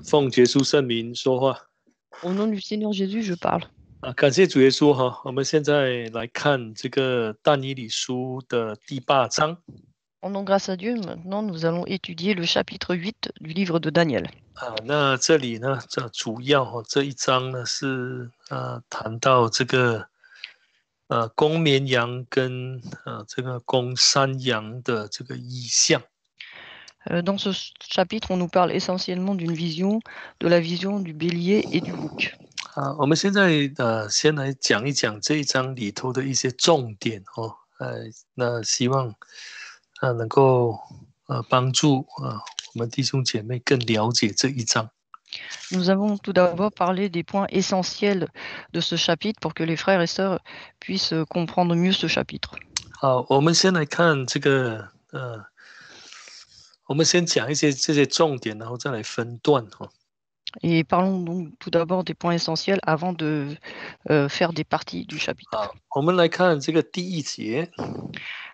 奉耶稣圣名说话 Au nom du Seigneur Jésus, je parle. 感谢主耶稣哈。我们现在来看这个但以理书的第8章 Rendons grâce à Dieu. Maintenant, nous allons étudier le chapitre 8 du livre de Daniel. 那这里呢，这主要这一章呢是谈到这个公绵羊跟这个公山羊的这个意象。Dans ce chapitre, on nous parle essentiellement d'une vision, de la vision du bélier et du bouc. 我们现在先来讲一讲这一章里头的一些重点哦。那希望能够帮助我们弟兄姐妹更了解这一章。Nous avons tout d'abord parlé des points essentiels de ce chapitre pour que les frères et sœurs puissent comprendre mieux ce chapitre. 好，我们先来看这个我们先讲一些这些重点，然后再来分段哈。Et parlons donc tout d'abord des points essentiels avant de faire des parties du chapitre. 好，我们来看这个第1节。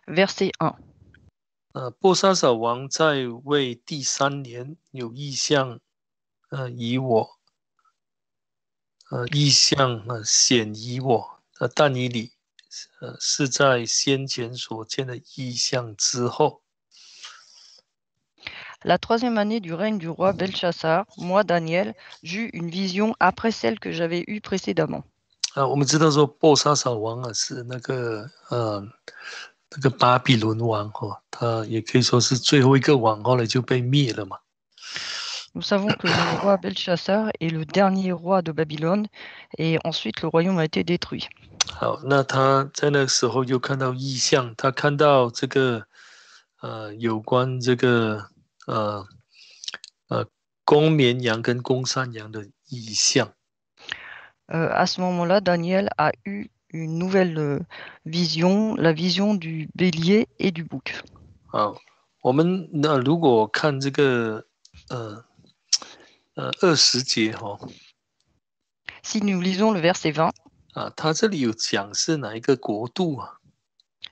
Verset 1. 波沙撒王在位第3年，有异象，以我，异象显以我，但以理，是在先前所见的异象之后。La 3e année du règne du roi Belshazzar, moi, Daniel, j'eus une vision après celle que j'avais eue précédemment. 我们知道说波沙撒王是那个巴比伦王他也可以说是最后一个王，后来就被灭了嘛。Nous savons que le roi Belshazzar est le dernier roi de Babylone et ensuite le royaume a été détruit. 好，那他在那个时候又看到异象，他看到这个有关这个公绵羊跟公山羊的异象。À ce moment-là, Daniel a eu une nouvelle vision, la vision du bélier et du bouc. 好，我们如果看这个20节Si nous lisons le verset 20, 他这里有讲是哪一个国度啊？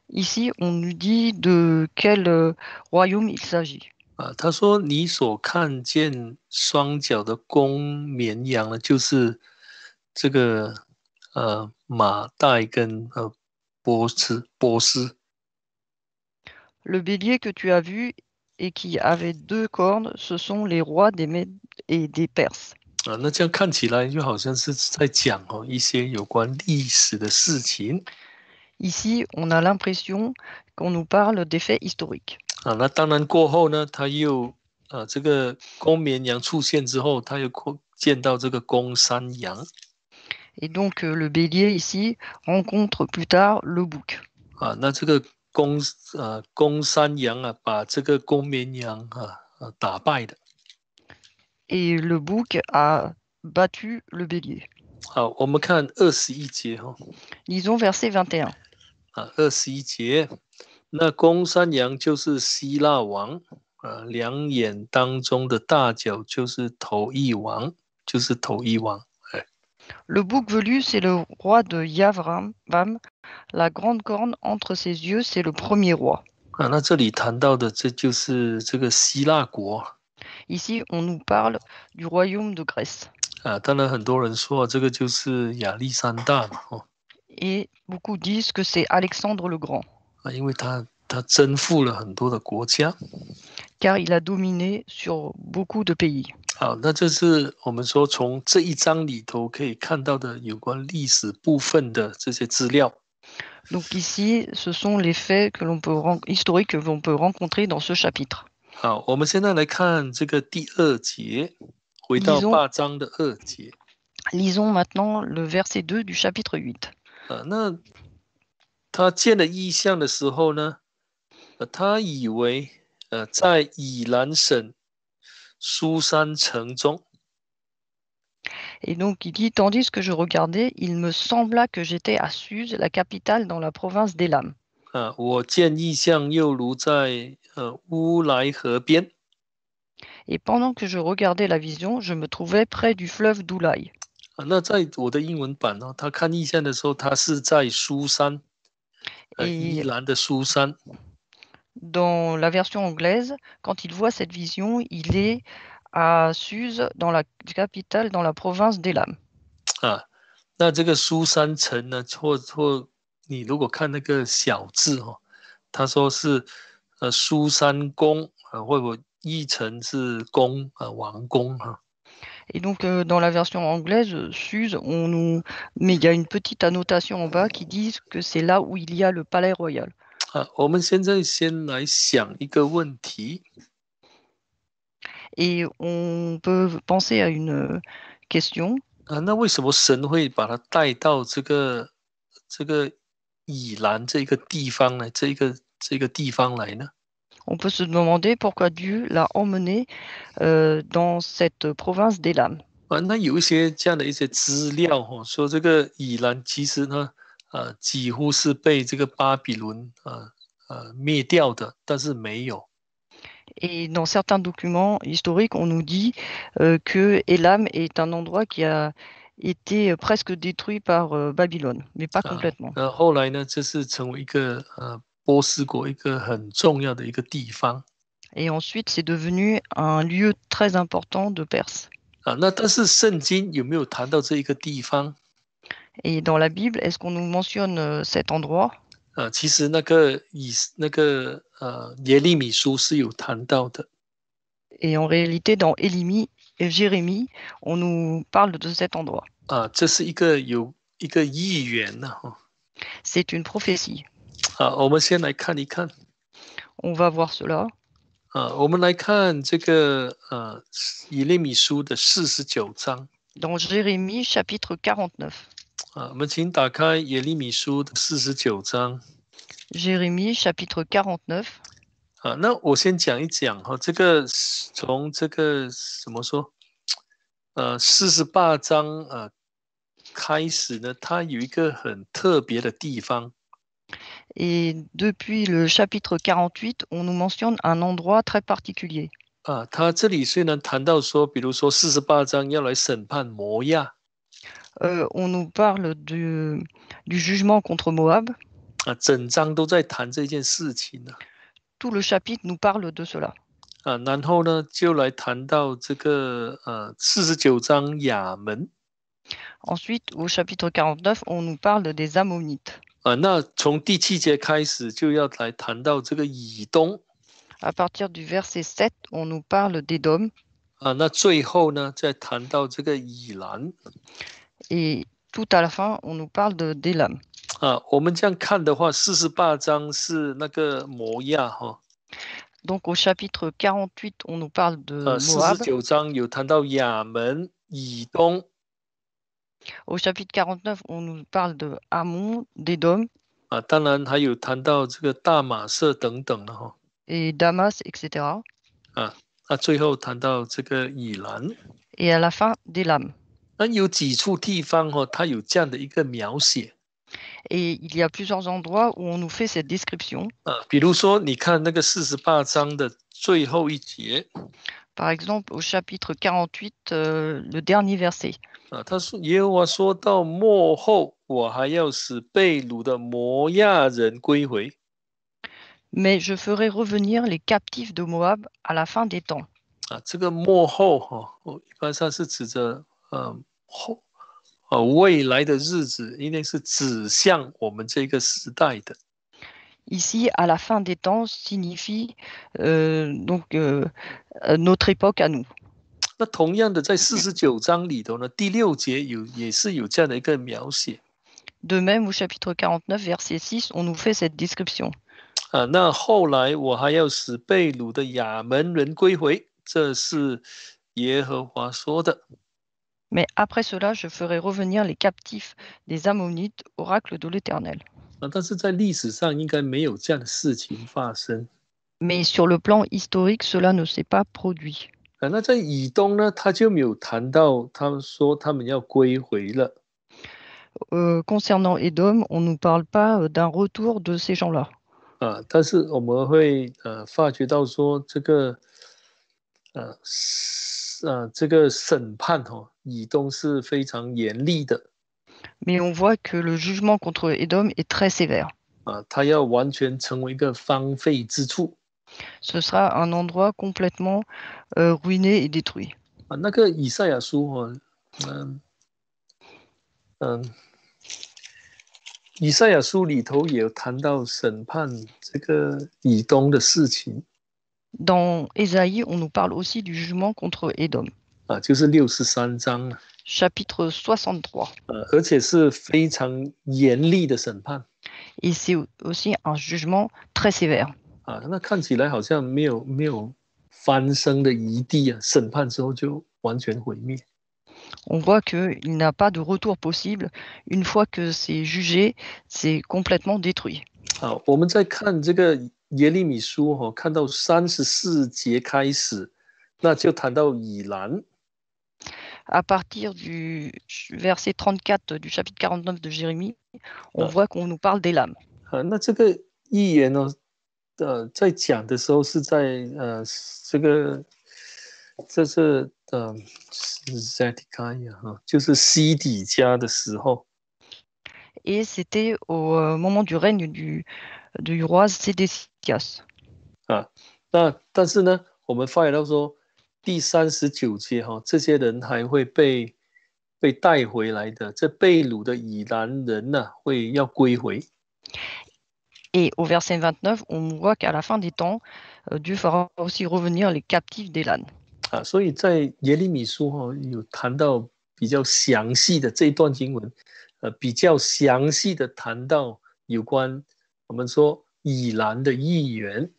ici on nous dit de quel royaume il s'agit. 他说你所看见双脚的公绵羊呢，就是这个马代跟波斯。Le bélier que tu as vu et qui avait 2 cornes, ce sont les rois des Mèdes et des Perses. 那这样看起来就好像是在讲一些有关历史的事情。Ici, on a l'impression qu'on nous parle des faits historiques. 那当然过后呢，他又这个公绵羊出现之后，他又见到这个公山羊。Et donc le bélier ici rencontre plus tard le bouc. 那这个公山羊把这个公绵羊打败的。Et le bouc a battu le bélier. 好，我们看21节Lisons verset 21. 21节，那公山羊就是希腊王，两眼当中的大角就是头一王，就是头一王。Le bouc velu, c'est le roi de Yavram. La grande corne entre ses yeux, c'est le premier roi. 那这里谈到的这就是这个希腊国。Ici, on nous parle du royaume de Grèce. 当然很多人说这个就是亚历山大嘛Et beaucoup disent que c'est Alexandre le Grand. 因为他征服了很多的国家。Car il a dominé sur beaucoup de pays. 好，那这是我们说从这一章里头可以看到的有关历史部分的这些资料。Donc ici, ce sont les faits historiques que l'on peut rencontrer dans ce chapitre. 好，我们现在来看这个第2节，回到8章的2节。Lisons maintenant le verset 2 du chapitre 8. 那他见了异象的时候呢，他以为在以兰省苏珊城中。Et donc il dit, tandis que je regardais, il me sembla que j'étais à Suse, la capitale dans la province d'Élam. 我见异象又如在乌来河边。Et pendant que je regardais la vision, je me trouvais près du fleuve d'Oulaï. 那在我的英文版他看异象的时候，他是在苏珊，宜兰的苏珊。Dans la version anglaise, quand il voit cette vision, il est à Suse, dans la capitale, dans la province d'Élam. 啊。那这个苏三城呢，或你如果看那个小字哦，他说是苏三公或者译成是公王公哈。Et donc, dans la version anglaise, Suse, mais il y a une petite annotation en bas qui dit que c'est là où il y a le palais royal. 我们现在先来想一个问题 Et on peut penser à une question. 那为什么神会把他带到这个以兰这个地方呢？这个地方来呢？On peut se demander pourquoi Dieu l'a emmené dans cette province d'Élam. 那有一些这样的一些资料说这个以兰其实呢，几乎是被这个巴比伦灭掉的，但是没有。Et dans certains documents historiques, on nous dit que Élam est un endroit qui a été presque détruit par Babylone, mais pas complètement. 后来呢，这是成为一个波斯国一个很重要的一个地方。Et ensuite, c'est devenu un lieu très important de Perse. 那但是圣经有没有谈到这一个地方？ Et dans la Bible, est-ce qu'on nous mentionne cet endroit? 其实耶利米书是有谈到的。 Et en réalité, dans Jérémie, on nous parle de cet endroit. 这是有一个预言呢。C'est une prophétie. 我们先来看一看。 On va voir cela. 我们来看这个以利米书的49章。 Dans Jérémie, chapitre 49. 我们请打开耶利米书的49章。 Jérémie, chapitre 49. 那我先讲一讲这个从这个怎么说48章开始呢，它有一个很特别的地方。 Et depuis le chapitre 48, on nous mentionne un endroit très particulier. 他这里虽然谈到说，比如说48章要来审判摩亚。 on nous parle du jugement contre Moab. 整章都在谈这件事情呢。 Tout le chapitre nous parle de cela. 然后呢，就来谈到这个49章亚门。 Ensuite, au chapitre 49, on nous parle des Ammonites. 那从第7节开始就要来谈到这个以东。 À partir du verset 7, on nous parle d'Édom. 那最后呢，再谈到这个以兰。 Et tout à la fin, on nous parle d'Élam. 我们这样看的话，48章是那个摩亚哈。 Donc au chapitre 48, on nous parle de Moab. 49章有谈到亚门、以东。 Au chapitre 49, on nous parle de Ammon, d'Édom. 当然还有谈到这个大马色等等的哈。 Et Damas, etc. 最后谈到这个以兰。 Et à la fin, d'Élam. 那有几处地方它有这样的一个描写。 Et il y a plusieurs endroits où on nous fait cette description. 比如说你看那个48章的最后一节。 Par exemple, au chapitre 48, le dernier verset. 他说耶和华说到末后，我还要使被掳的摩亚人归回。 Mais je ferai revenir les captifs de Moab à la fin des temps. 这个末后一般上是指着未来的日子，一定是指向我们这个时代的。 Ici, à la fin des temps signifie notre époque à nous. 那同样的，在49章里头呢，第6节也是有这样的一个描写。 De même, au chapitre 49, verset 6, on nous fait cette description. 那后来我还要使被掳的亚门人归回，这是耶和华说的。 Mais après cela, je ferai revenir les captifs des Ammonites, oracle de l'Éternel. 但是在历史上应该没有这样的事情发生。 Mais sur le plan historique, cela ne s'est pas produit. 那在以东呢，他就没有谈到，他们说他们要归回了。 Concernant Édom, on ne nous parle pas d'un retour de ces gens-là. 但是我们会发觉到说这个审判以东是非常严厉的。 Mais on voit que le jugement contre Édom est très sévère. 他要完全成为一个荒废之处。Ce sera un endroit complètement ruiné et détruit. 那个以赛亚书嗯嗯，以赛亚书里头也有谈到审判这个以东的事情 Dans Ésaïe, on nous parle aussi du jugement contre Édom. 就是63章Chapitre 63. 而且是非常严厉的审判 Et c'est aussi un jugement très sévère. 那看起来好像没有翻身的余地审判之后就完全毁灭。On voit qu'il n'a pas de retour possible. Une fois que c'est jugé, c'est complètement détruit. 我们在看这个耶利米书看到34节开始，那就谈到以兰。À partir du verset 34 du chapitre 49 de Jérémie, on voit qu'on nous parle des lames. 那这个预言呢，在讲的时候是在这是Zedekiah 就是西底家的时候。Et c'était au moment du règne du roi Sédécias. 但是呢，我们发现到说第39节这些人还会被带回来的，这被掳的以兰人会要归回。Et au verset 29, on voit qu'à la fin des temps, Dieu fera aussi revenir les captifs d'Élan. 所以在耶利米书有谈到比较详细的这一段经文，比较详细的谈到有关我们说以兰的预言。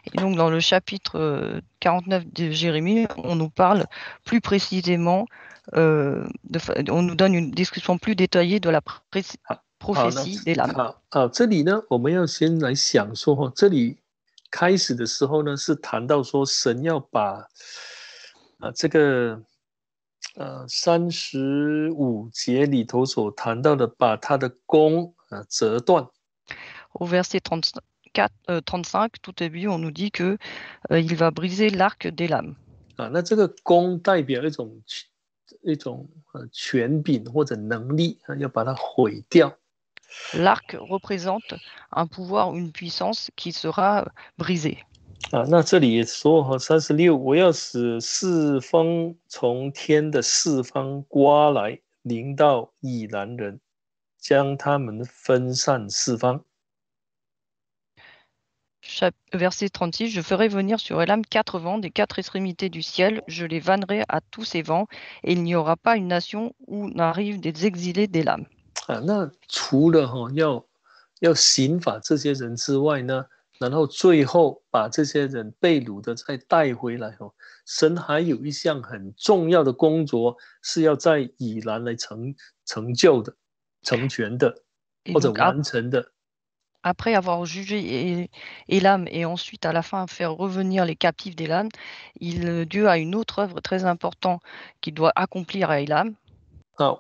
Et donc dans le chapitre 49 de Jérémie, on nous parle plus précisément, on nous donne une description plus détaillée de la prophétie des lames. 这里呢，我们要先来想说这里开始的时候呢，是谈到说神要把这个35节里头所谈到的，把他的弓折断。Au verset 35, tout début, on nous dit que il va briser l'arc des lames. 那这个弓代表一种权柄或者能力要把它毁掉。L'arc représente un pouvoir, une puissance qui sera brisée. 那这里也说36，我要使四风从天的四方刮来，临到以兰人，将他们分散四方。Verset 36, je ferai venir sur Elam 4 vents des 4 extrémités du ciel, je les vannerai à tous ces vents, et il n'y aura pas une nation où n'arrivent des exilés d'Elam. 那除了要刑罚这些人之外呢，然后最后把这些人被掳的再带回来神还有一项很重要的工作是要在以兰来成就的、成全的，或者完成的。Après avoir jugé Elam et ensuite à la fin faire revenir les captifs d'Elam, Dieu a une autre œuvre très importante qu'il doit accomplir à Elam.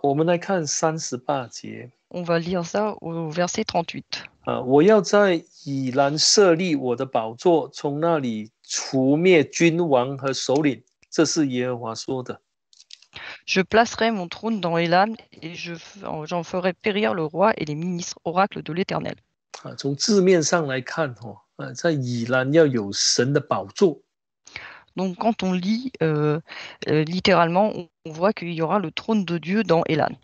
我们来看38节。On va lire ça au verset 38. 我要在以兰设立我的宝座，从那里除灭君王和首领，这是耶和华说的。Je placerai mon trône dans Elam et j'en ferai périr le roi et les ministres oracles de l'Éternel. 从字面上来看在以兰要有神的宝座。Donc quand on lit littéralement, on voit qu'il y aura le trône de Dieu dans Elam.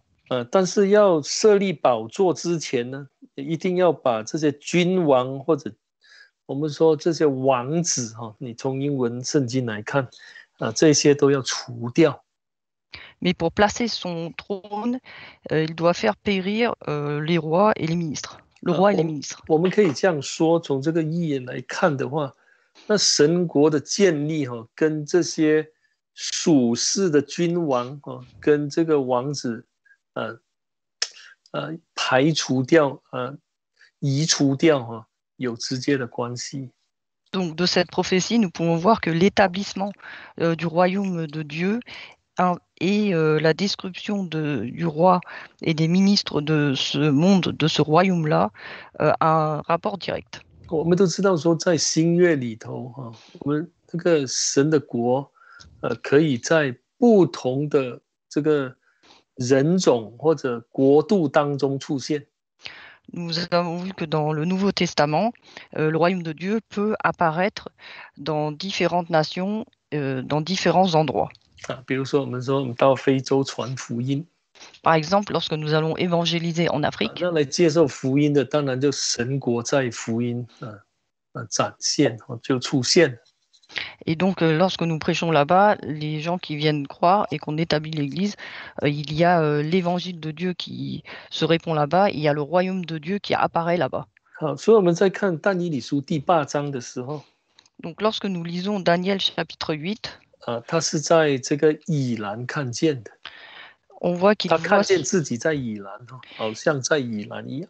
但是要设立宝座之前呢，一定要把这些君王或者我们说这些王子你从英文圣经来看这些都要除掉。Mais pour placer son trône, il doit faire périr les rois et les ministres. Le roi et les ministres. 我们可以这样说，从这个预言来看的话，那神国的建立跟这些属世的君王跟这个王子排除掉移除掉有直接的关系。Donc de cette prophétie, nous pouvons voir que l'établissement du royaume de Dieu et la description du roi et des ministres de ce monde, de ce royaume-là, a un rapport direct. 我们都知道说，在新约里头我们这个神的国可以在不同的这个人种或者国度当中出现。Nous avons vu que dans le Nouveau Testament, le royaume de Dieu peut apparaître dans différentes nations, dans différents endroits. 比如说我们说我们到非洲传福音 Par exemple, lorsque nous allons évangéliser en 啊，Afrique, 那来接受福音的，当然就神国在福音展现就出现。 et donc lorsque nous prêchons là-bas, les gens qui viennent croire et qu'on établit l'Église, il y a l'évangile de Dieu qui se répand là-bas, il y a le royaume de Dieu qui apparaît là-bas. 好，所以我们在看但以理书第8章的时候 Donc lorsque nous lisons Daniel chapitre 8, 他是在这个以兰看见的， on voit qu'il 他看 voit, 见自己在以兰好像在以兰一样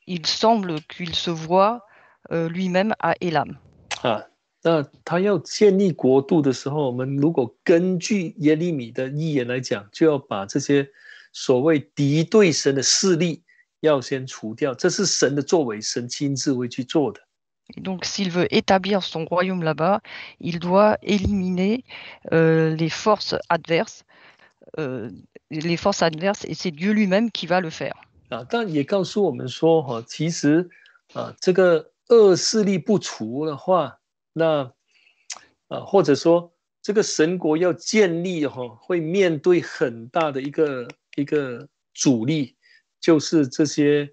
il semble qu'il se voit lui-même à Élam. 啊。那他要建立国度的时候，我们如果根据耶利米的预言来讲，就要把这些所谓敌对神的势力要先除掉，这是神的作为，神亲自会去做的。 Et donc, s'il veut établir son royaume là-bas, il doit éliminer les forces adverses, et c'est Dieu lui-même qui va le faire. 但也告诉我们说，其实这个恶势力不除的话，那或者说这个神国要建立会面对很大的一个阻力，就是这些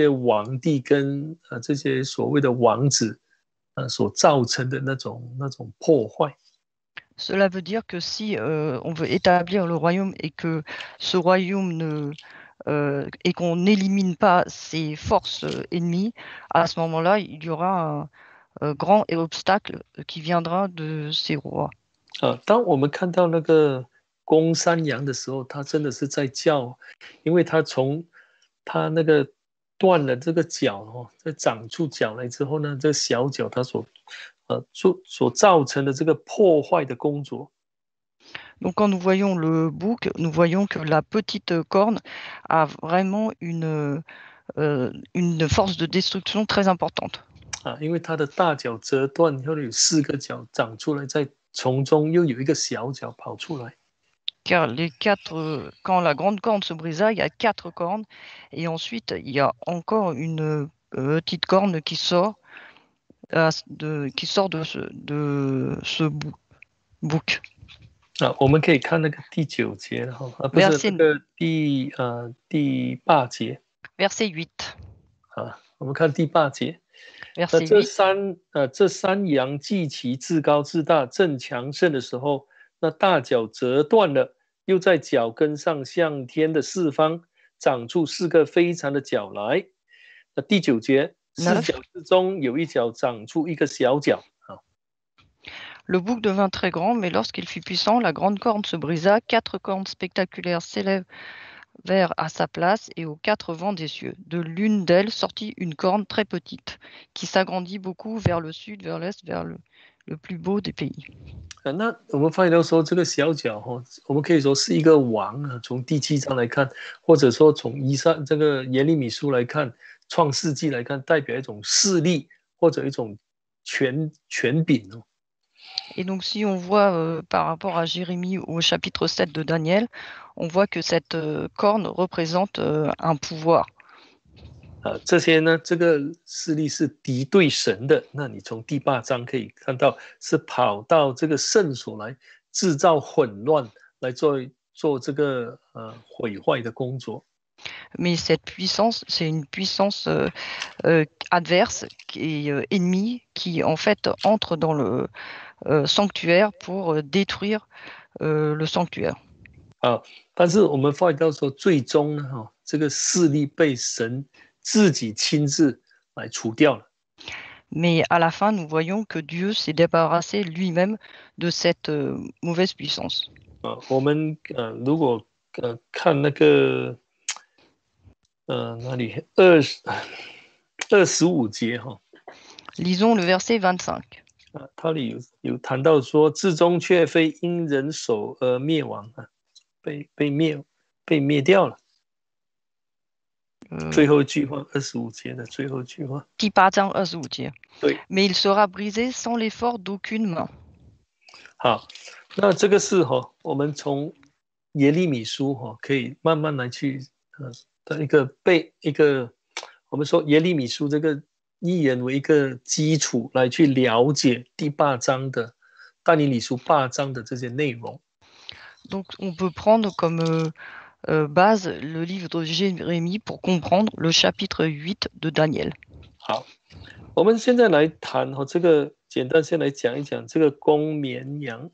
皇帝跟这些所谓的王子所造成的那种破坏。 Cela veut dire que si on veut établir le royaume et que ce royaume et qu'on n'élimine pas ses forces ennemies, à ce moment-là, il y aura un grand obstacle qui viendra de ces rois. 当我们看到那个公山羊的时候，他真的是在叫，因为他从他那个断了这个脚再长出脚来之后呢，这小脚它所造成的这个破坏的工作。 Donc quand nous voyons le bouc, nous voyons que la petite corne a vraiment une force de destruction très importante. 因为它的大脚折断，后有4个脚长出来，在从中又有一个小脚跑出来。 Car quand la grande corne se brisa, il y a 4 cornes, et ensuite il y a encore une petite corne qui sort, de ce bouc. 我们可以看那个第9节不是那个第8节。 Verset 8. 我们看第8节。 Verset 这山羊既其自高自大，正强盛的时候，那大脚折断了，又在脚跟上向天的四方长出4个非常的角来。那第9节，4角之中有一角长出一个小角。 Le bouc devint très grand, mais lorsqu'il fut puissant, la grande corne se brisa, 4 cornes spectaculaires s'élevèrent à sa place et aux 4 vents des cieux. De l'une d'elles sortit une corne très petite, qui s'agrandit beaucoup vers le sud, vers l'est, vers le plus beau des pays. 那我们发现到说，这个小角我们可以说是一个王从第7章来看，或者说从这个耶利米书来看，创世纪来看，代表一种势力或者一种权柄。 Et donc, si on voit par rapport à Jérémie au chapitre 7 de Daniel, on voit que cette corne représente un pouvoir. 这些呢，这个势力是敌对神的。那你从第8章可以看到，是跑到这个圣所来制造混乱，来做这个毁坏的工作。 Mais cette puissance, c'est une puissance adverse et ennemie qui, en fait, entre dans le sanctuaire pour détruire le sanctuaire. 但是我们发现到说，最终呢，这个势力被神自己亲自来除掉了。 Mais à la fin, nous voyons que Dieu s'est débarrassé lui-même de cette mauvaise puissance. 我们如果看那个哪里25节Lisons le verset 25. 它里有谈到说，至终却非因人手而灭亡被灭掉了。最后一句话，25节的最后一句话。第8章25节。对。Mais il sera brisé sans l'effort d'aucune main. 好，那这个是我们从耶利米书可以慢慢来去的我们说耶利米书这个预言为一个基础来去了解第八章的但以理书8章的这些内容。Donc, on peut prendre comme base le livre de Jérémie pour comprendre le chapitre 8 de Daniel. 好，我们现在来谈这个，简单先来讲一讲这个公绵羊。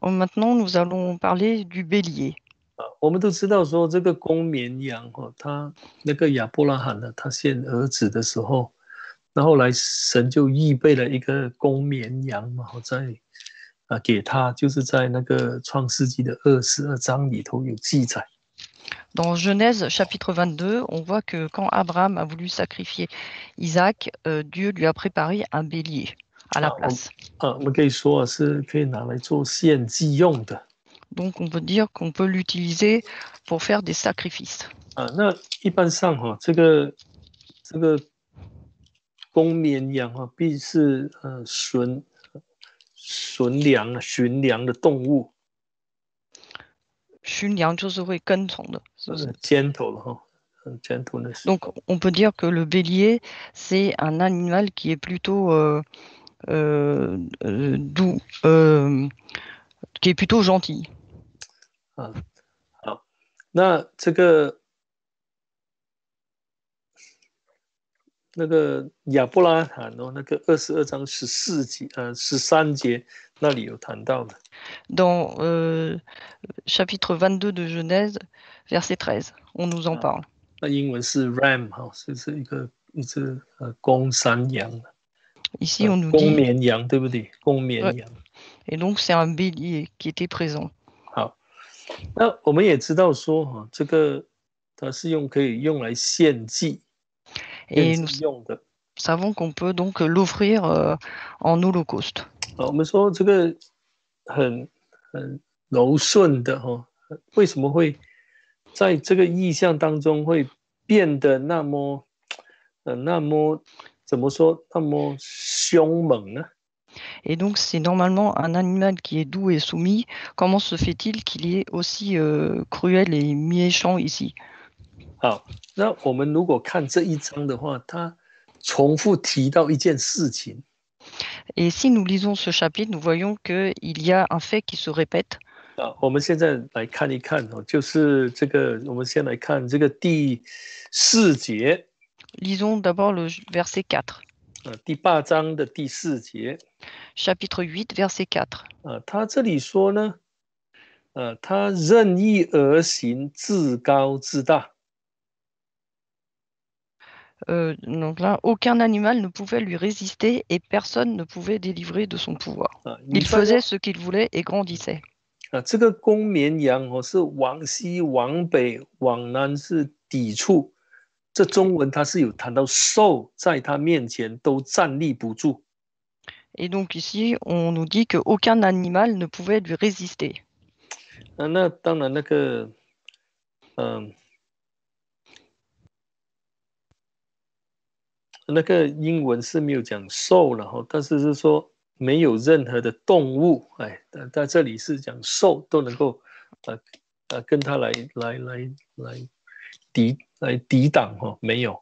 Maintenant, nous allons parler du bélier. 我们都知道说这个公绵羊他那个亚伯拉罕呢，他献儿子的时候，那后来神就预备了一个公绵羊嘛，在给他，就是在那个创世纪的22章里头有记载。Dans Genèse chapitre 22, on voit que quand Abraham a voulu sacrifier Isaac, Dieu lui a préparé un bélier à la place. 我们可以说是可以拿来做献祭用的。Donc, on peut dire qu'on peut l'utiliser pour faire des sacrifices. 那一般上这个公绵羊必是驯良的动物。驯羊就是会跟从的，是不是？ gentle gentleness. Donc, on peut dire que le bélier, c'est un animal qui est plutôt doux, qui est plutôt gentil. 好，那这个那个亚伯拉罕那个22章13节那里有谈到的。Dans chapitre 22 de Genèse, verset 13, on nous en parle. 那英文是 ram 是一只公山羊。Ici, on nous 公 dit. 绵羊，对不对？公绵羊。Et donc, c'est un bélier qui était présent. 好，那我们也知道说这个它是可以用来献祭。Et nous savons qu'on peut donc l'offrir en holocauste. 我们说这个很柔顺的为什么会在这个意象当中会变得那么怎么说那么凶猛呢？ Et donc, c'est normalement un animal qui est doux et soumis. Comment se fait-il qu'il est aussi cruel et méchant ici? 好，那我们如果看这一章的话，它重复提到一件事情。Et si nous lisons ce chapitre, nous voyons qu'il y a un fait qui se répète. 我们现在来看一看就是这个，我们先来看这个第4节。Lisons d'abord le verset 4. 第8章的第4节。Chapitre 8, verset 4. 他这里说呢，他任意而行，自高自大。Donc là, aucun animal ne pouvait lui résister et personne ne pouvait délivrer de son pouvoir. Il faisait ce qu'il voulait et grandissait. 这个公绵羊是往西往北往南是抵触，这中文它是有谈到兽在他面前都站立不住。Et donc ici, on nous dit qu'aucun animal ne pouvait lui résister. 那当然那个那个英文是没有讲兽了，但是是说没有任何的动物，在这里是讲兽都能够跟他来抵挡没有。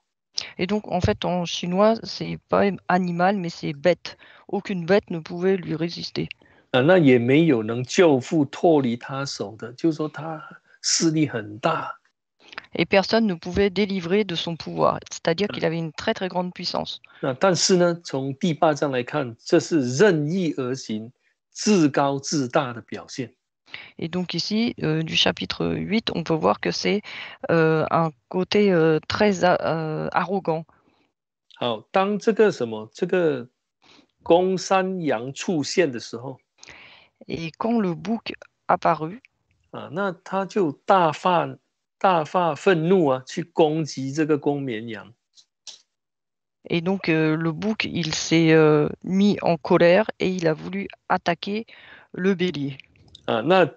Et donc en fait en chinois c'est pas animal mais c'est bête. Aucune bête ne pouvait lui résister. 那也没有能救父脱离他手的，就是说他势力很大。Et personne ne pouvait délivrer de son pouvoir, c'est-à-dire qu'il avait une très très grande puissance. 但是呢，从第8章来看，这是任意而行、自高自大的表现。Et donc ici, du chapitre 8, on peut voir que c'est un côté très arrogant. 好，当这个公山羊出现的时候， Et quand le bouc apparut, 那他就大发愤怒去攻击这个公绵羊。Et donc le bouc, il s'est mis en colère et il a voulu attaquer le bélier. 那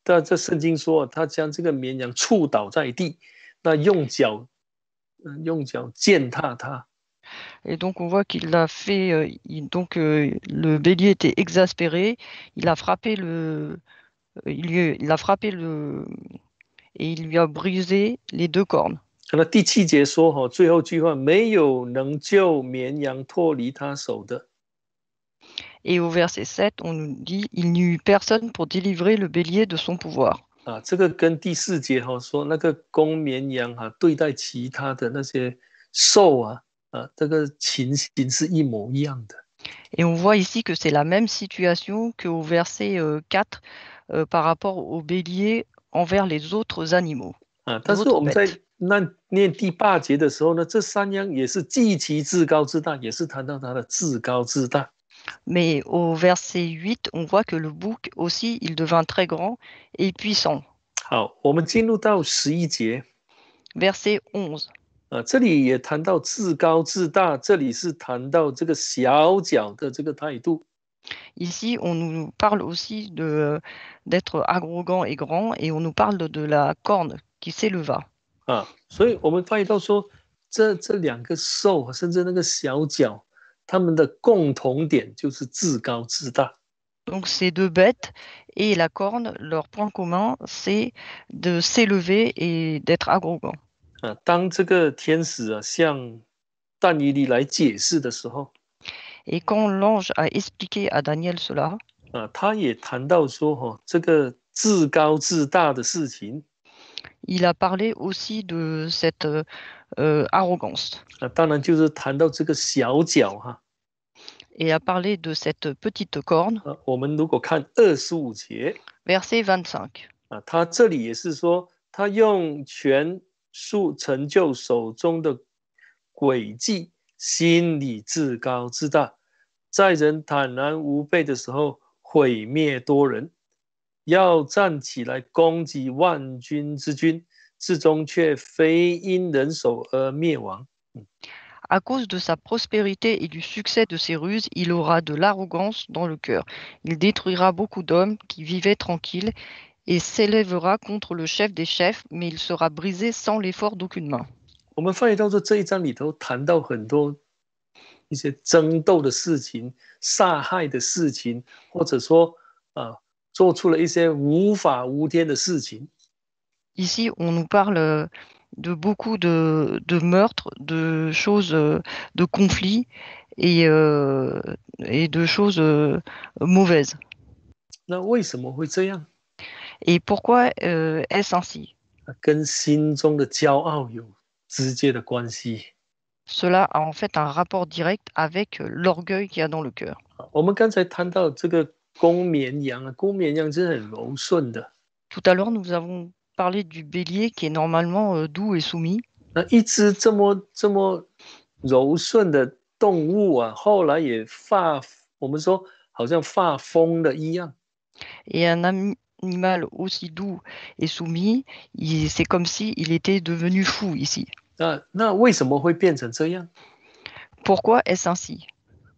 这圣经说，他将这个绵羊触倒在地，那用脚践踏他。Et donc on voit qu'il a fait, le bélier était exaspéré, il a frappé et il lui a brisé les deux cornes. 那第7节说，最后句话，没有能救绵羊脱离他手的。 Et au verset 7, on nous dit, il n'y eut personne pour délivrer le bélier de son pouvoir. 这个跟第4节说那个公绵羊对待其他的那些兽这个情形是一模一样的。 Et on voit ici que c'est la même situation qu'au verset 4 par rapport au bélier envers les autres animaux. 但是我们在念第8节的时候呢，这山羊也是极其至高至大，也是谈到他的至高至大。 Mais au verset 8, on voit que le bouc aussi, il devint très grand et puissant. 好，我们进入到11节。 Verset 11. 这里也谈到至高至大，这里是谈到这个小脚的这个态度。 Ici, on nous parle aussi d'être arrogant et grand, et on nous parle de la corne qui s'éleva. 所以我们发现到说，这2个兽，甚至那个小脚，他们的共同点就是至高至大。 Donc ces deux bêtes et la corne, leur point commun, c'est de s'élever et d'être arrogant. 当这个天使向但以理来解释的时候， Et quand l'ange a expliqué à Daniel cela, 他也谈到说，这个至高至大的事情， il a parlé aussi de cette arrogance. 当然就是谈到这个小脚Et a parlé de cette petite corne. 我们如果看25节， Verset 25. 他这里也是说，他用权术成就手中的诡计，心里至高至大，在人坦然无备的时候毁灭多人，要站起来攻击万军之君，至终却非因人手而灭亡。 À cause de sa prospérité et du succès de ses ruses, il aura de l'arrogance dans le cœur. Il détruira beaucoup d'hommes qui vivaient tranquilles et s'élèvera contre le chef des chefs, mais il sera brisé sans l'effort d'aucune main. 我们发现到说这一章里头谈到很多一些争斗的事情、杀害的事情，或者说做出了一些无法无天的事情。 Ici, on nous parle de beaucoup de meurtres, de choses, de conflits et de choses mauvaises. 那为什么会这样？ Et pourquoi est-ce ainsi? 跟心中的骄傲有直接的关系。 Cela a en fait un rapport direct avec l'orgueil qu'il y a dans le cœur. 我们刚才谈到这个公绵羊公绵羊是很柔顺的。 Tout à l'heure, nous avons parlé du bélier qui est normalement doux et soumis. 那一只这么柔顺的动物后来也我们说好像发疯了一样。 Et un animal aussi doux et soumis, c'est comme s'il était devenu fou ici. 那为什么会变成这样？ Pourquoi est-ce ainsi?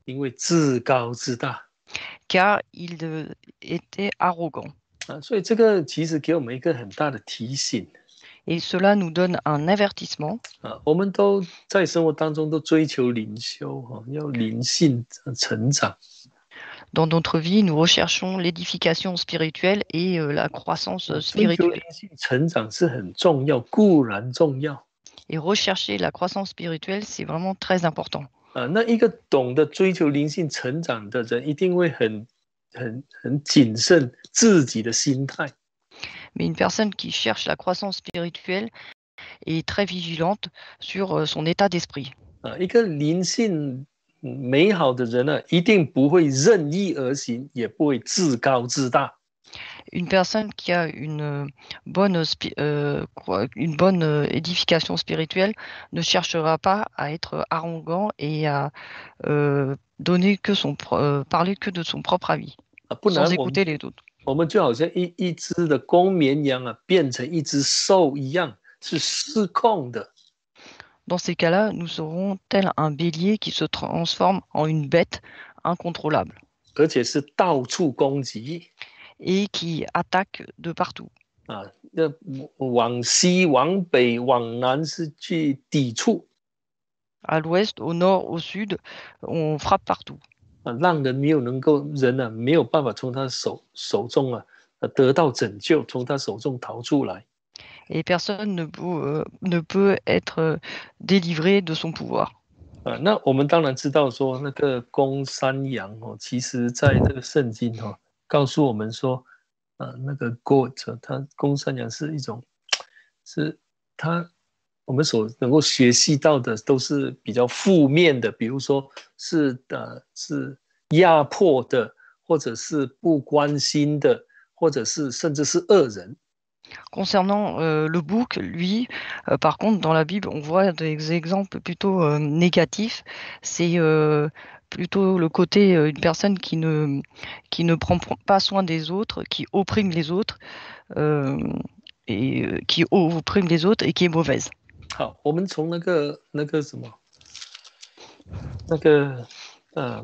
因为至高至大。 Car il était arrogant. 所以这个其实给我们一个很大的提醒。 Et cela nous donne un avertissement. 我们都在生活当中都追求灵修要灵性成长。 Dans notre vie, nous recherchons l'édification spirituelle et la croissance 追求 spirituelle. 灵性成长是很重要，固然重要。 Et rechercher la croissance spirituelle, c'est vraiment très important. 那一个懂得追求灵性成长的人，一定会很谨慎自己的心态。 Mais une personne qui cherche la croissance spirituelle est très vigilante sur son état d'esprit. 一个灵性美好的人呢，一定不会任意而行，也不会自高自大。 Une personne qui a une bonne édification spirituelle ne cherchera pas à être arrogant et à parler que de son propre avis, sans écouter les autres. 我们就好像一只的公绵羊变成一只兽一样，是失控的。 Dans ces cas-là, nous serons tel un bélier qui se transforme en une bête incontrôlable. 而且是到处攻击。 Et qui attaque de partout. 往西、往北、往南是去抵触。 À l'ouest, au nord, au sud, on frappe partout. 让人没有办法从他手中得到拯救，从他手中逃出来。et personne ne peut être délivré de son pouvoir. 那我们当然知道说，那个公山羊哦，其实在这个圣经哦，告诉我们说，那个 goat 它公山羊是一种，是它我们所能够学习到的都是比较负面的，比如说是压迫的，或者是不关心的，或者是甚至是恶人。Concernant le bouc, lui, par contre, dans la Bible, on voit des exemples plutôt négatifs. C'est plutôt le côté une personne qui ne prend pas soin des autres, qui opprime les autres, euh, qui opprime les autres et qui est mauvaise. 好，我们从那个什么那个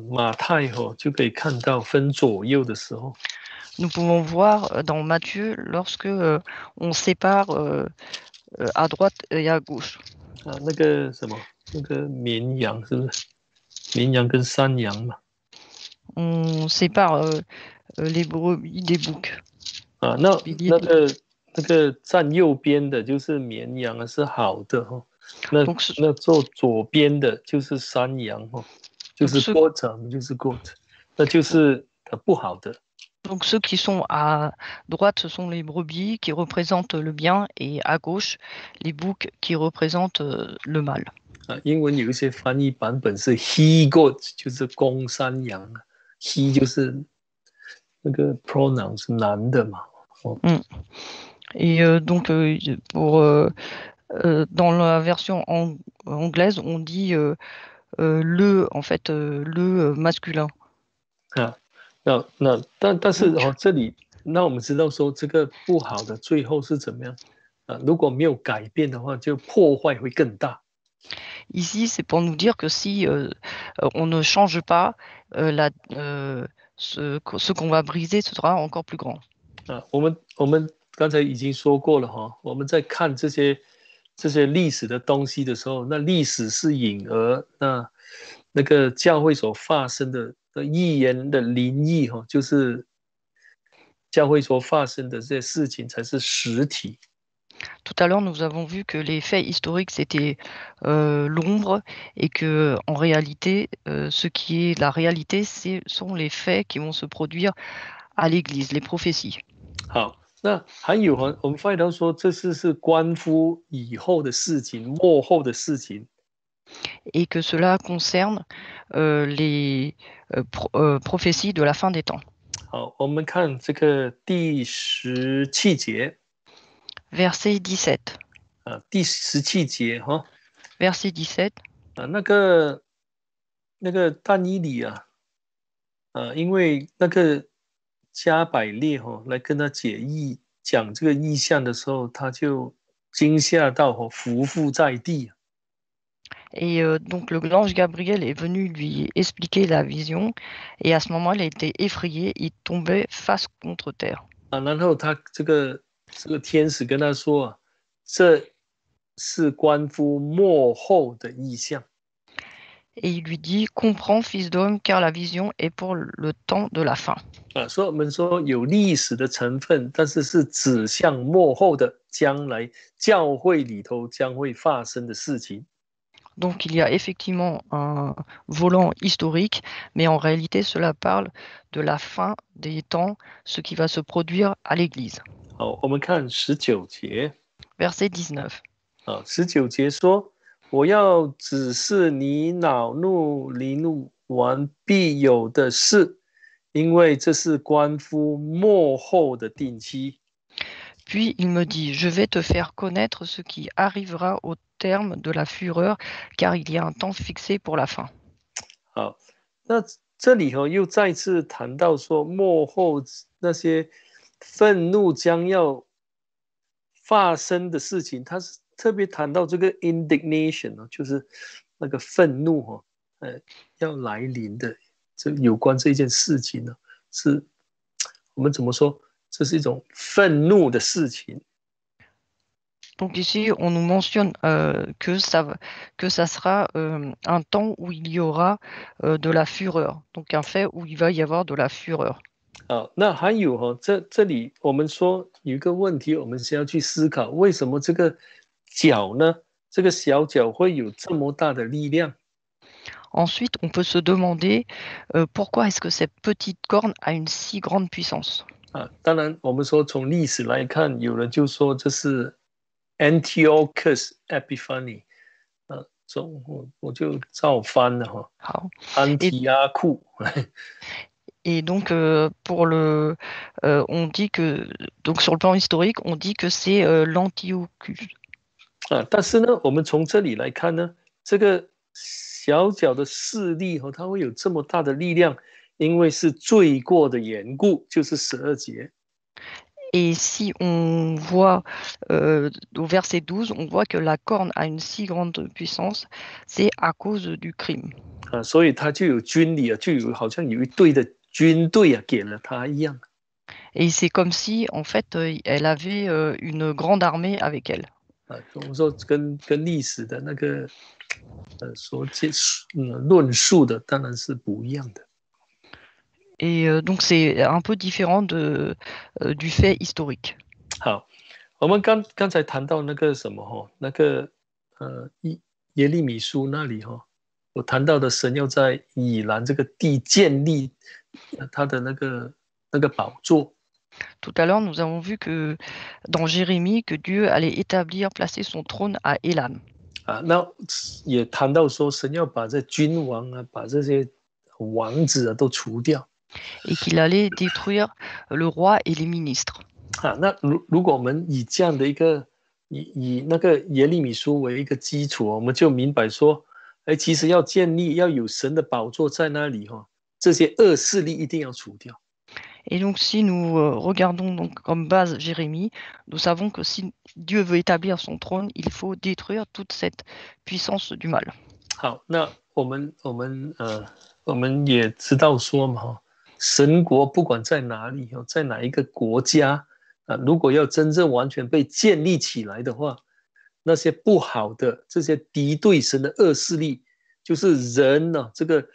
马太就可以看到分左右的时候， Nous pouvons voir dans Matthieu lorsque on sépare à droite et à gauche. 那个什么那个绵羊是不是？绵羊跟山羊嘛。On sépare les brebis des boucs. 那 Bélier 那 des boucs. 个那个站右边的就是绵羊是好的那 Donc, 那坐左边的就是山羊就是 ceux goat 就是 goat， 那就是不好的。Donc ceux qui sont à droite, ce sont les brebis qui représentent le bien et à gauche, les boucs qui représentent le mal. 英文有一些翻译版本是 he goat， 就是公山羊，he 就是那个 pronoun 是男的嘛。Et donc dans la version anglaise, on dit le en fait le masculin. 但是 Bouc. 这里那我们知道说这个不好的最后是怎么样如果没有改变的话，就破坏会更大。 Ici, c'est pour nous dire que si on ne change pas, ce qu'on va briser, ce sera encore plus grand. 我们刚才已经说过了我们在看这些历史的东西的时候，那历史是影儿，那个教会所发生的预言的灵异就是教会所发生的这些事情才是实体。 Tout à l'heure, nous avons vu que les faits historiques, c'était l'ombre et que en réalité, ce qui est la réalité, ce sont les faits qui vont se produire à l'Église, les prophéties. 好，那还有我们发现到说，这是关乎以后的事情，末后的事情。 Et que cela concerne les prophéties de la fin des temps. 好，我们看这个第17节 Verset 17. 第17节Verset 17. 那个但以理因为那个加百列来跟他讲这个意象的时候，他就惊吓到伏伏在地。 Et donc le ange Gabriel est venu lui expliquer la vision et à ce moment il a été effrayé, il tombait face contre terre. 然后他这个天使跟他说这是关乎末后的意象。 Et il lui dit, comprends, fils d'homme, car la vision est pour le temps de la fin. 所以我们说有历史的成分，但是是指向末后的将来教会里头将会发生的事情。 Donc il y a effectivement un volant historique, mais en réalité cela parle de la fin des temps, ce qui va se produire à l'Église. 好，我们看19节 Verset 19. 19节说：“我要指示你恼怒离怒完必有的事，因为这是关乎末后的定期。” Puis il me dit, je vais te faire connaître ce qui arrivera au terme de la fureur, car il y a un temps fixé pour la fin. 好，那这里又再次谈到说末后那些愤怒将要发生的事情，他是特别谈到这个 indignation 就是那个愤怒要来临的，这有关这件事情呢，是我们怎么说？这是一种愤怒的事情。 Donc ici, on nous mentionne que ça sera un temps où il y aura de la fureur. Donc un fait où il va y avoir de la fureur. 好，那还有这里我们说有一个问题，我们先要去思考，为什么这个脚呢？这个小脚会有这么大的力量？ Ensuite, on peut se demander pourquoi est-ce que cette petite corne a une si grande puissance. 啊？当然，我们说从历史来看，有人就说这是 Antiochus Epiphanes，我就照翻了哈，好。安 Et, 提阿库。et donc, on dit que, donc sur le plan historique, on dit que c'est l'Antiochus. 啊，但是呢，我们从这里来看呢，这个小脚的势力它会有这么大的力量，因为是罪过的缘故，就是12节。Et si on voit au verset 12, on voit que la corne a une si grande puissance, c'est à cause du crime. 啊，所以他就有军礼啊，就有好像有一队的军队啊，给了他一样。Et c'est comme si, en fait, elle avait une grande armée avec elle. 啊，我们说跟历史的那个论述的当然是不一样的。Et donc, c'est un peu différent du fait historique. 好，我们刚才谈到那个什么那个耶利米书那里我谈到的神要在以兰这个地建立他的那个宝座。Tout à l'heure, nous avons vu que dans Jérémie, que Dieu allait établir, placer son trône à Élam. 啊，那也谈到说神要把这君王啊，把这些王子啊都除掉。Et qu'il allait détruire le roi et les ministres. 啊，那如果我们以这样的一个以那个耶利米书为一个基础，我们就明白说，哎，其实要建立要有神的宝座在那里这些恶势力一定要除掉。Et donc, si nous regardons donc comme base Jérémie, nous savons que si Dieu veut établir son trône, il faut détruire toute cette puissance du mal. 好，那我们也知道说嘛神国不管在哪里在哪一个国家如果要真正完全被建立起来的话，那些不好的这些敌对神的恶势力，就是人呢这个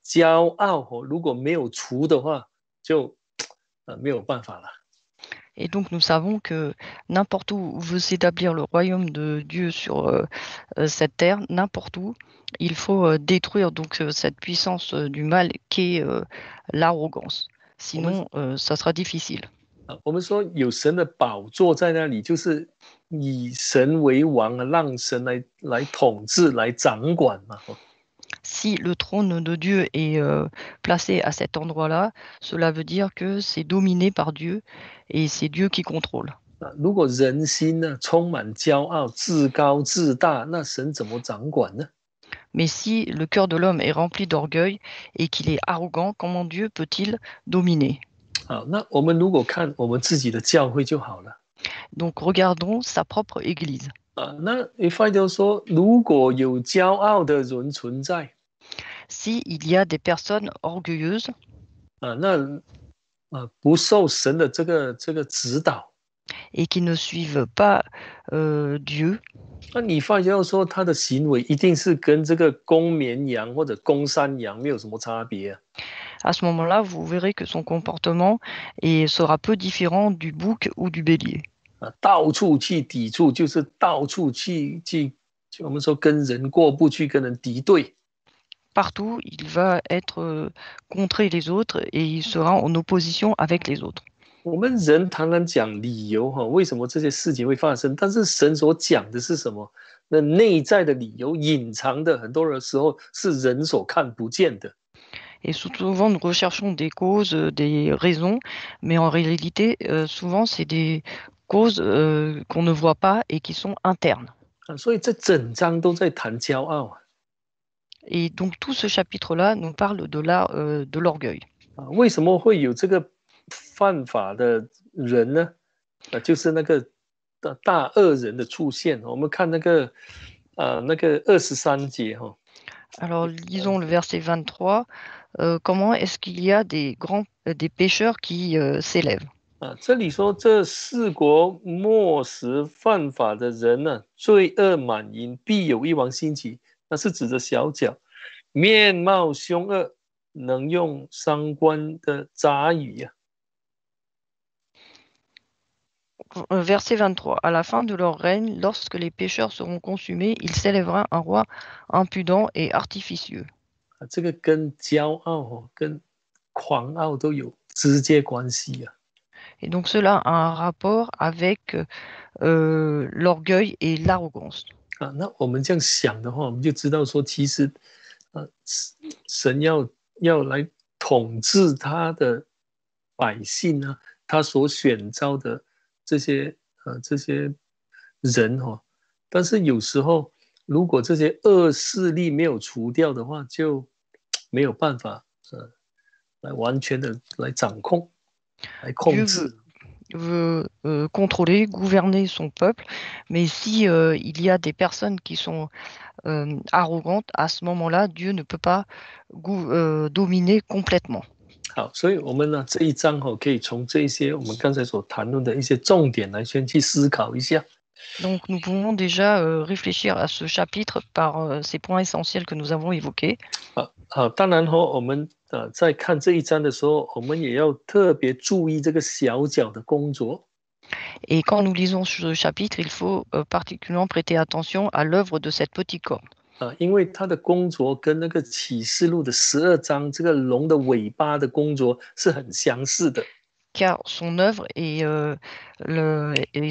骄傲如果没有除的话，就没有办法了。Et donc, nous savons que n'importe où veut s'établir le royaume de Dieu sur cette terre, n'importe où, il faut détruire donc cette puissance du mal qui est l'arrogance. Sinon, ça sera difficile. 我们说有神的宝座在那里，就是以神为王让神来统治、来掌管嘛。Si le trône de Dieu est placé à cet endroit-là, cela veut dire que c'est dominé par Dieu et c'est Dieu qui contrôle. 如果人心呢充满骄傲、自高自大，那神怎么掌管呢？ Mais si le cœur de l'homme est rempli d'orgueil et qu'il est arrogant, comment Dieu peut-il dominer? 好，那我们如果看我们自己的教会就好了。Donc regardons sa propre Église. 那你发现说，如果有骄傲的人存在S'il y a des personnes orgueilleuses 那不受神的这个指导， et qui ne suivent pas Dieu, 那你发现说他的行为一定是跟这个公绵羊或者公山羊没有什么差别à ce moment-là, vous verrez que son comportement sera peu différent du bouc ou du bélier. 到处去抵触，就是到处去我们说跟人过不去，跟人敌对。 Partout, il va être contre les autres et il sera en opposition avec les autres. 我们人常常讲理由为什么这些事情会发生？但是神所讲的是什么？那内在的理由，隐藏的，很多的时候是人所看不见的。 Et souvent, nous recherchons des causes, des raisons, mais en réalité, souvent, c'est des causes qu'on ne voit pas et qui sont internes. 所以这整章都在谈骄傲 Et donc, tout ce chapitre-là nous parle de l'orgueil. 为什么会有这个犯法的人呢？就是那个大恶人的出现。我们看那个23节Alors, lisons le verset 23. Comment est-ce qu'il y a des pécheurs qui s'élèvent? 这里说这四国末时犯法的人呢，罪恶满盈，必有一王兴起。那是指着小脚，面貌凶恶，能用相关的杂语啊。Verset 23. À la fin de leur règne, lorsque les pécheurs seront consumés, il s'élèvera un roi impudent et artificieux. 这个跟骄傲跟狂傲都有直接关系啊。Et donc cela a un rapport avec l'orgueil et l'arrogance. 那我们这样想的话，我们就知道说，其实神要来统治他的百姓啊，他所选召的这些人但是有时候如果这些恶势力没有除掉的话，就没有办法来完全的来掌控、来控 Dieu 制。veut contrôler, gouverner son peuple, mais si il y a des personnes qui sont arrogantes, à ce moment-là, Dieu ne peut pas dominer complètement. 好，所以我们呢这一章可以从这一些我们刚才所谈论的一些重点来先去思考一下。Donc nous pouvons déjà réfléchir à ce chapitre par ces points essentiels que nous avons évoqués. 好，当然我们在看这一章的时候，我们也要特别注意这个小角的工作。Et quand nous lisons ce chapitre, il faut particulièrement prêter attention à l'œuvre de cette petite corne. 因为他的工作跟那个启示录的12章这个龙的尾巴的工作是很相似的。Car son œuvre est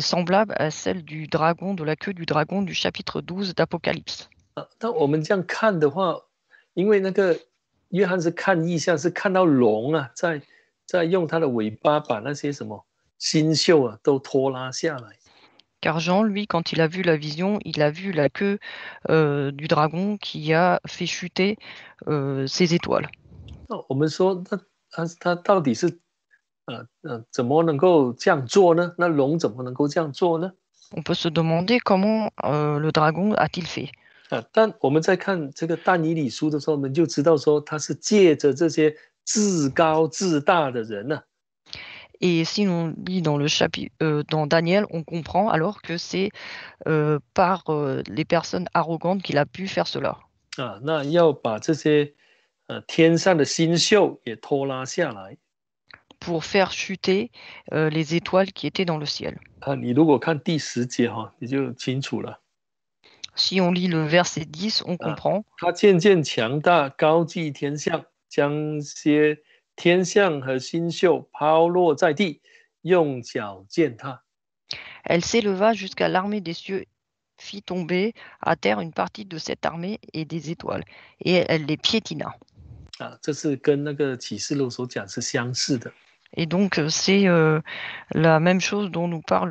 semblable à celle du dragon, de la queue du dragon du chapitre 12 d'Apocalypse. 那我们这样看的话，因为那个约翰是看异象，是看到龙啊，在用它的尾巴把那些什么星宿啊都拖拉下来。Car Jean, lui, quand il a vu la vision, il a vu la queue du dragon qui a fait chuter ses étoiles. 那我们说，他到底是怎么能够这样做呢？那龙怎么能够这样做呢？ On peut se demander comment le dragon a-t-il fait. 但我们在看这个但以理书的时候，我们就知道说，他是借着这些自高自大的人呢、Et si on lit dans le chapitre, dans Daniel, on comprend alors que c'est par les personnes arrogantes qu'il a pu faire cela. 那要把这些天上的星宿也拖拉下来。Pour faire chuter les étoiles qui étaient dans le ciel. 你如果看第10节你就清楚了。Si on lit le verset 10, on comprend. 他渐渐强大，高跻天象，将些天象和星宿抛落在地，用脚践踏。Elle s'éleva jusqu'à l'armée des cieux, fit tomber à terre une partie de cette armée et des étoiles, et elle les piétina. 这是跟那个启示录所讲是相似的。Et donc, c'est la même chose dont on nous parle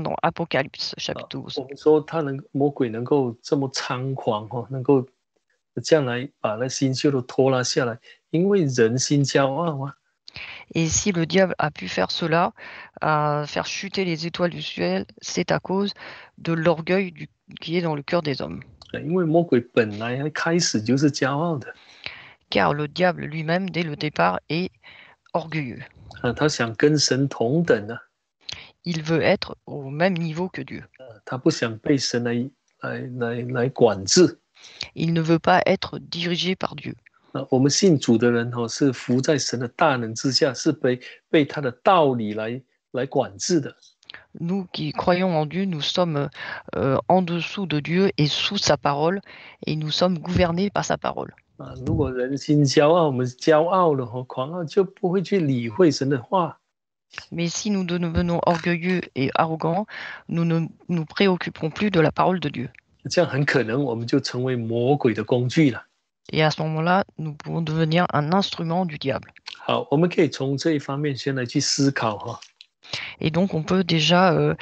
dans Apocalypse, chapitre 12. 我们说魔鬼能够这么猖狂能够这样来把那星宿都拖拉下来，因为人心骄傲啊。Et si le diable a pu faire cela, à faire chuter les étoiles du ciel, c'est à cause de l'orgueil qui est dans le cœur des hommes. 因为魔鬼本来开始就是骄傲的。Car le diable lui-même, dès le départ, est orgueilleux. 他想跟神同等啊。Il veut être au même niveau que Dieu. 他不想被神来管制。Il ne veut pas être dirigé par Dieu. 我们信主的人是服在神的大能之下，是被他的道理来管制的。Nous qui croyons en Dieu, nous sommes en dessous de Dieu et sous sa parole, et nous sommes gouvernés par sa parole. 如果人心骄傲，我们骄傲了狂傲，就不会去理会神的话。Mais si nous devenons orgueilleux et arrogants, nous ne nous préoccuperons plus de la parole de Dieu. 这样很可能我们就成为魔鬼的工具了。Et à ce moment-là, nous pouvons devenir un instrument du diable. 好，我们可以从这一方面先来去思考Et donc, on peut déjà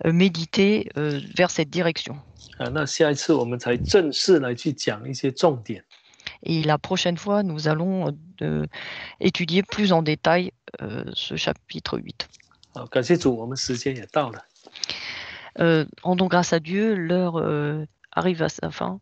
méditer vers cette direction. 那下一次我们才正式来去讲一些重点。Et la prochaine fois, nous allons étudier plus en détail ce chapitre 8. 好，感谢主，我们时间也到了。Rendons grâce à Dieu, l'heure arrive à sa fin.